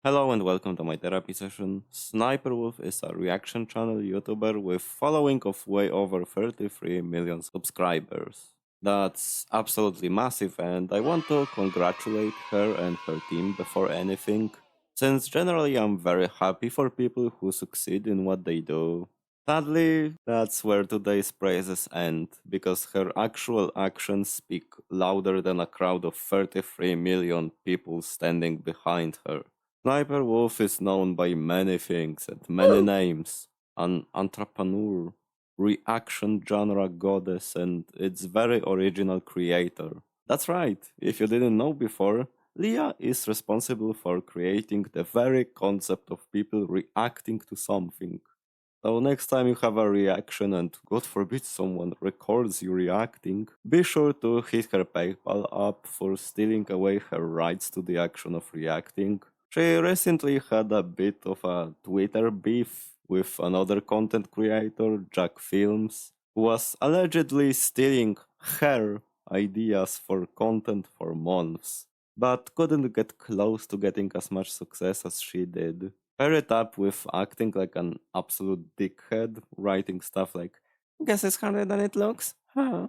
Hello and welcome to my therapy session. Sniperwolf is a reaction channel YouTuber with following of way over 33 million subscribers. That's absolutely massive and I want to congratulate her and her team before anything, since generally I'm very happy for people who succeed in what they do. Sadly, that's where today's praises end, because her actual actions speak louder than a crowd of 33 million people standing behind her. Sniperwolf is known by many things and many names. An entrepreneur, reaction genre goddess, and its very original creator. That's right, if you didn't know before, Leah is responsible for creating the very concept of people reacting to something. So next time you have a reaction and God forbid someone records you reacting, be sure to hit her PayPal up for stealing away her rights to the action of reacting. She recently had a bit of a Twitter beef with another content creator, jacksfilms, who was allegedly stealing her ideas for content for months, but couldn't get close to getting as much success as she did. Pair it up with acting like an absolute dickhead, writing stuff like, guess it's harder than it looks, huh?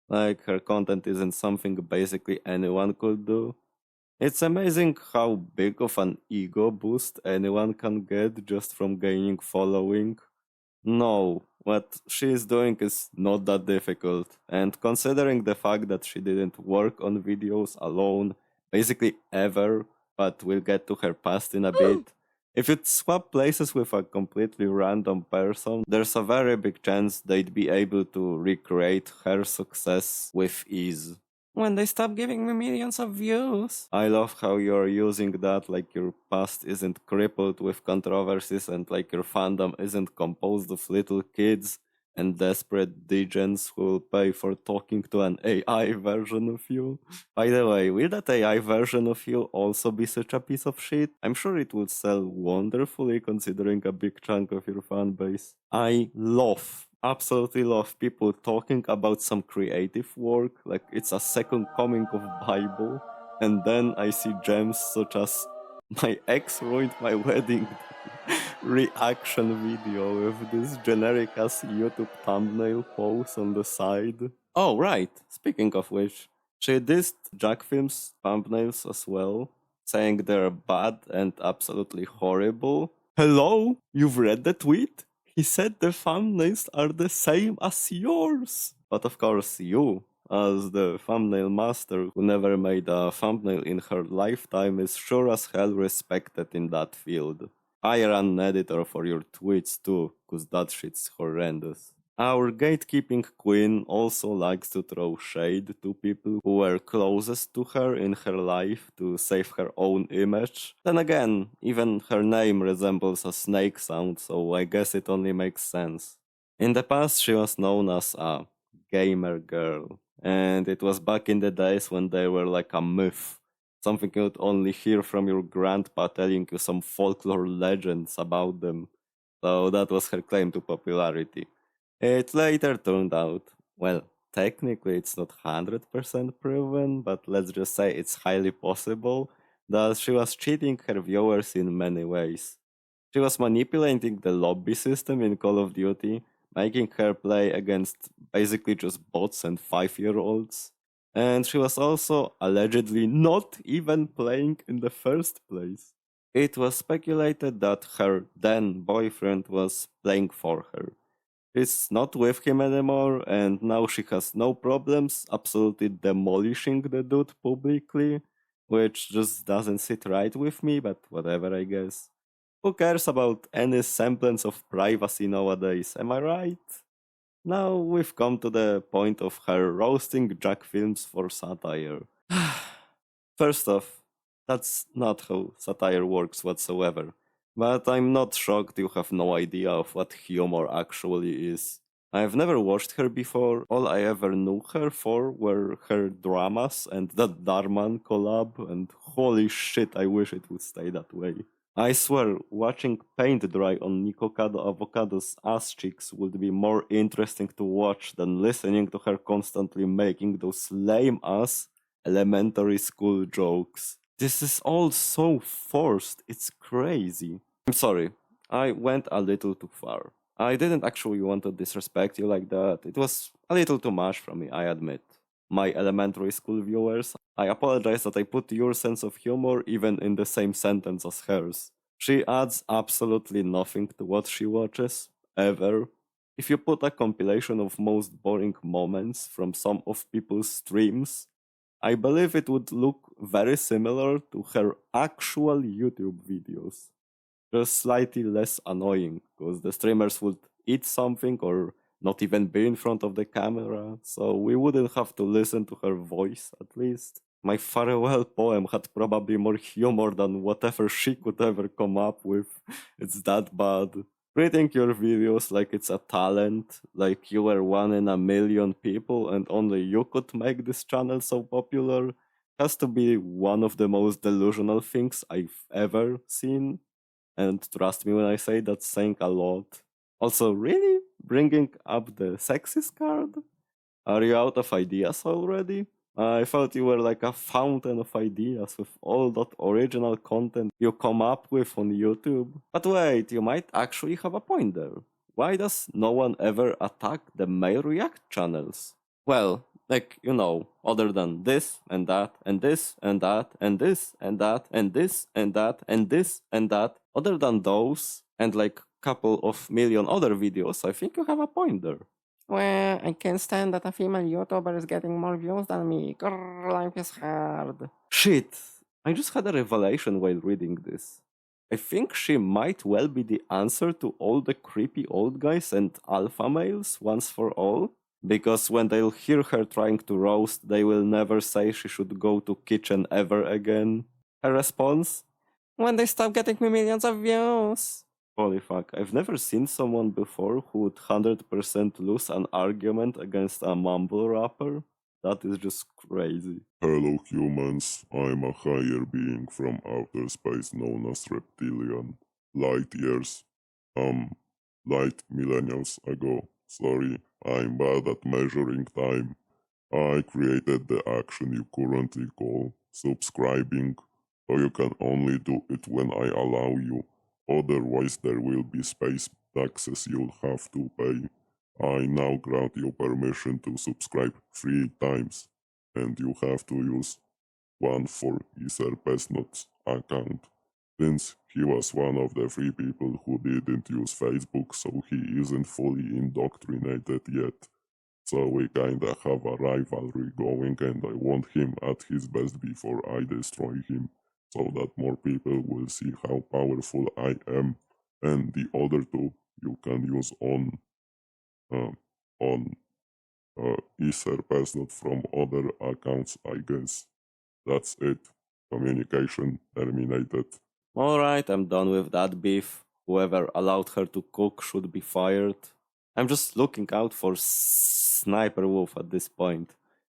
Like her content isn't something basically anyone could do. It's amazing how big of an ego boost anyone can get just from gaining following. No, what she is doing is not that difficult, and considering the fact that she didn't work on videos alone, basically ever, but we'll get to her past in a bit. If you'd swap places with a completely random person, there's a very big chance they'd be able to recreate her success with ease. When they stop giving me millions of views. I love how you're using that like your past isn't crippled with controversies and like your fandom isn't composed of little kids and desperate degens who will pay for talking to an AI version of you. By the way, will that AI version of you also be such a piece of shit? I'm sure it would sell wonderfully considering a big chunk of your fan base. I absolutely love people talking about some creative work like it's a second coming of Bible, and then I see gems such as my ex ruined my wedding reaction video with this generic ass YouTube thumbnail pose on the side. Oh right, speaking of which, she dissed jacksfilms thumbnails as well, saying they're bad and absolutely horrible. Hello? You've read the tweet? He said the thumbnails are the same as yours. But of course, you, as the thumbnail master who never made a thumbnail in her lifetime, is sure as hell respected in that field. Hire an editor for your tweets too, cause that shit's horrendous. Our gatekeeping queen also likes to throw shade to people who were closest to her in her life to save her own image. Then again, even her name resembles a snake sound, so I guess it only makes sense. In the past, she was known as a gamer girl, and it was back in the days when they were like a myth. Something you'd only hear from your grandpa telling you some folklore legends about them. So that was her claim to popularity. It later turned out, well, technically it's not 100% proven, but let's just say it's highly possible that she was cheating her viewers in many ways. She was manipulating the lobby system in Call of Duty, making her play against basically just bots and 5-year-olds. And she was also allegedly not even playing in the first place. It was speculated that her then boyfriend was playing for her. She's not with him anymore, and now she has no problems absolutely demolishing the dude publicly, which just doesn't sit right with me, but whatever, I guess. Who cares about any semblance of privacy nowadays, am I right? Now we've come to the point of her roasting jacksfilms for satire. First off, that's not how satire works whatsoever. But I'm not shocked you have no idea of what humor actually is. I've never watched her before. All I ever knew her for were her dramas and that Darman collab, and holy shit, I wish it would stay that way. I swear, watching paint dry on Nikocado Avocado's ass cheeks would be more interesting to watch than listening to her constantly making those lame ass elementary school jokes. This is all so forced, it's crazy. I'm sorry, I went a little too far. I didn't actually want to disrespect you like that. It was a little too much from me, I admit. My elementary school viewers, I apologize that I put your sense of humor even in the same sentence as hers. She adds absolutely nothing to what she watches, ever. If you put a compilation of most boring moments from some of people's streams, I believe it would look very similar to her actual YouTube videos, just slightly less annoying because the streamers would eat something or not even be in front of the camera, so we wouldn't have to listen to her voice at least. My farewell poem had probably more humor than whatever she could ever come up with. It's that bad. Treating your videos like it's a talent, like you were one in a million people and only you could make this channel so popular, has to be one of the most delusional things I've ever seen. And trust me when I say that's saying a lot. Also, really? Bringing up the sexist card? Are you out of ideas already? I thought you were like a fountain of ideas with all that original content you come up with on YouTube. But wait, you might actually have a point there. Why does no one ever attack the male React channels? Well, like, other than this and that and this and that and this and that and this and that and this and that, other than those and like couple of million other videos, I think you have a point there. Well, I can't stand that a female YouTuber is getting more views than me. Grrr, life is hard. Shit, I just had a revelation while reading this. I think she might well be the answer to all the creepy old guys and alpha males once for all. Because when they'll hear her trying to roast, they will never say she should go to kitchen ever again. Her response? When they stop getting me millions of views. Holy fuck, I've never seen someone before who would 100% lose an argument against a mumble rapper. That is just crazy. Hello humans, I'm a higher being from outer space known as Reptilian. Light years, light millennials ago. Sorry, I'm bad at measuring time. I created the action you currently call subscribing, so you can only do it when I allow you. Otherwise there will be space taxes you'll have to pay. I now grant you permission to subscribe 3 times, and you have to use one for SSSnot's account, since he was one of the 3 people who didn't use Facebook, so he isn't fully indoctrinated yet. So we kinda have a rivalry going, and I want him at his best before I destroy him, so that more people will see how powerful I am. And the other 2 you can use on SSSnot from other accounts, I guess. That's it. Communication terminated. Alright, I'm done with that beef. Whoever allowed her to cook should be fired. I'm just looking out for Sniperwolf at this point.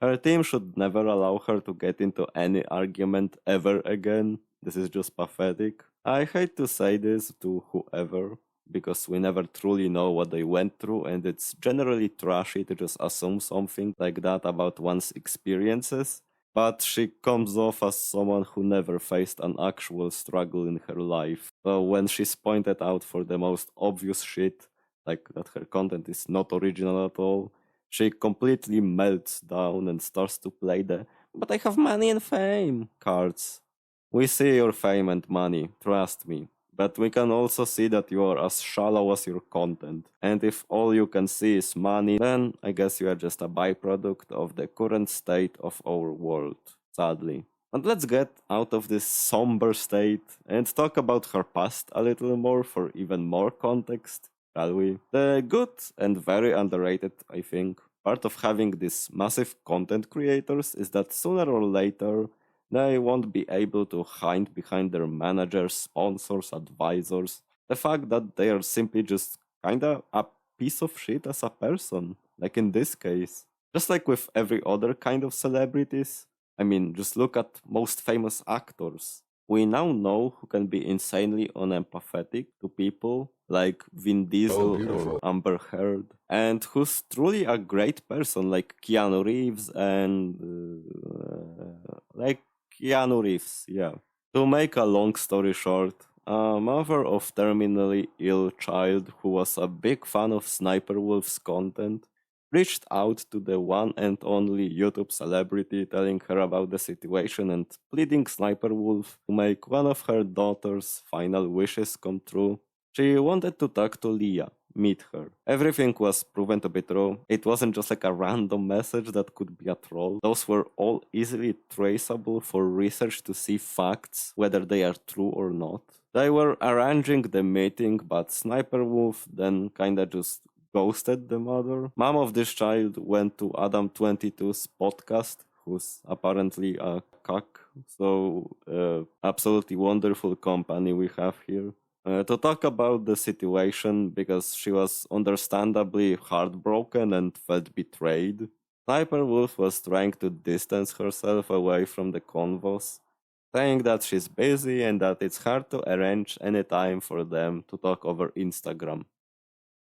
Her team should never allow her to get into any argument ever again. This is just pathetic. I hate to say this to whoever, because we never truly know what they went through, and it's generally trashy to just assume something like that about one's experiences. But she comes off as someone who never faced an actual struggle in her life. So when she's pointed out for the most obvious shit, like that her content is not original at all, she completely melts down and starts to play the "but I have money and fame" cards. We see your fame and money, trust me. But we can also see that you are as shallow as your content. And if all you can see is money, then I guess you are just a byproduct of the current state of our world, sadly. And let's get out of this somber state and talk about her past a little more for even more context, shall we? The good and very underrated, I think, part of having these massive content creators is that sooner or later, they won't be able to hide behind their managers, sponsors, advisors. The fact that they are simply just kinda a piece of shit as a person, like in this case. Just like with every other kind of celebrities. I mean, just look at most famous actors. We now know who can be insanely unempathetic to people like Vin Diesel or Amber Heard, and who's truly a great person like Keanu Reeves and like Keanu Reeves, yeah. To make a long story short, a mother of terminally ill child who was a big fan of Sniperwolf's content reached out to the one and only YouTube celebrity telling her about the situation and pleading Sniperwolf to make one of her daughter's final wishes come true. She wanted to talk to Leah, meet her. Everything was proven to be true. It wasn't just like a random message that could be a troll. Those were all easily traceable for research to see facts, whether they are true or not. They were arranging the meeting, but Sniperwolf then kinda just ghosted the mother. Mom of this child went to Adam22's podcast, who's apparently a cock. So, absolutely wonderful company we have here. To talk about the situation because she was understandably heartbroken and felt betrayed. Sniperwolf was trying to distance herself away from the convos, saying that she's busy and that it's hard to arrange any time for them to talk over Instagram.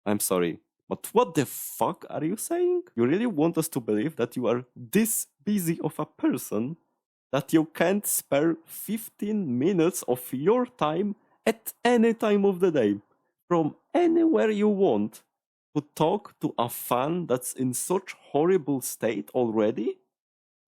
I'm sorry, but what the fuck are you saying? You really want us to believe that you are this busy of a person that you can't spare 15 minutes of your time at any time of the day, from anywhere you want, to talk to a fan that's in such horrible state already?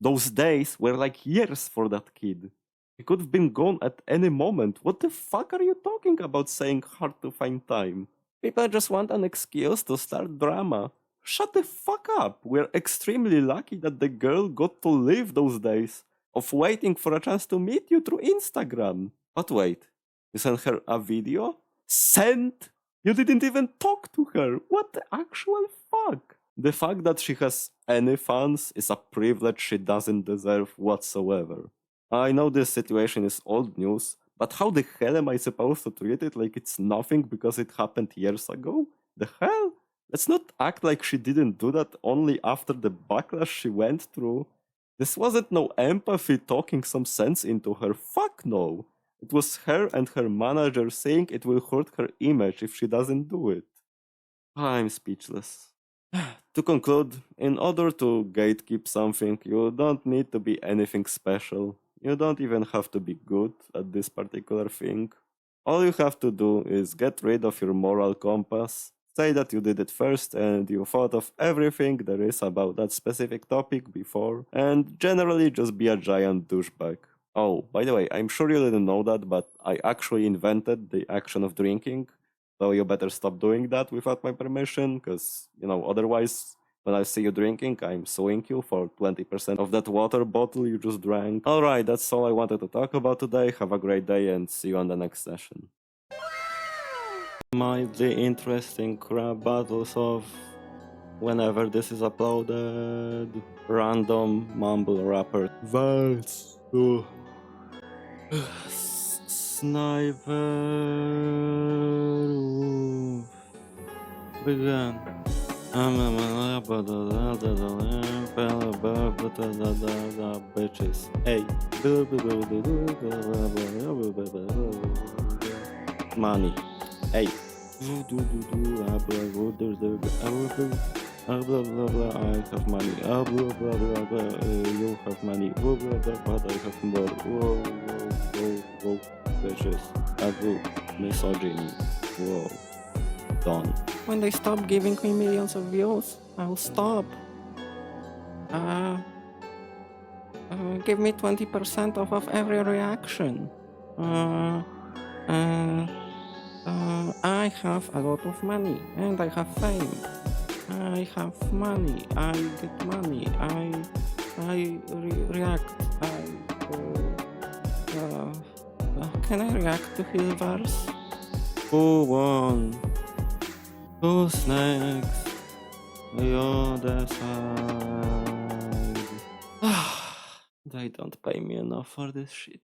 Those days were like years for that kid. He could have been gone at any moment. What the fuck are you talking about saying hard to find time? People just want an excuse to start drama. Shut the fuck up. We're extremely lucky that the girl got to live those days of waiting for a chance to meet you through Instagram. But wait, you sent her a video? Sent? You didn't even talk to her. What the actual fuck? The fact that she has any fans is a privilege she doesn't deserve whatsoever. I know this situation is old news, but how the hell am I supposed to treat it like it's nothing because it happened years ago? The hell? Let's not act like she didn't do that only after the backlash she went through. This wasn't no empathy talking some sense into her. Fuck no. It was her and her manager saying it will hurt her image if she doesn't do it. I'm speechless. To conclude, in order to gatekeep something, you don't need to be anything special. You don't even have to be good at this particular thing. All you have to do is get rid of your moral compass, say that you did it first and you thought of everything there is about that specific topic before, and generally just be a giant douchebag. Oh, by the way, I'm sure you didn't know that, but I actually invented the action of drinking, so you better stop doing that without my permission, because, otherwise, when I see you drinking, I'm suing you for 20% of that water bottle you just drank. Alright, that's all I wanted to talk about today. Have a great day and see you on the next session. Mildly interesting crap battles of whenever this is uploaded. Random mumble rapper. Vals. Sniperwolf. Begin. Bitches. Hey. Money. Hey. I have money. You have money. But I have more. Whoa. Bitches. Misogyny. Whoa. Done. When they stop giving me millions of views, I'll stop. Give me 20% off of every reaction. I have a lot of money and I have fame. I have money. I get money. I react. Can I react to his verse? Who won? Who's next? You decide. They don't pay me enough for this shit.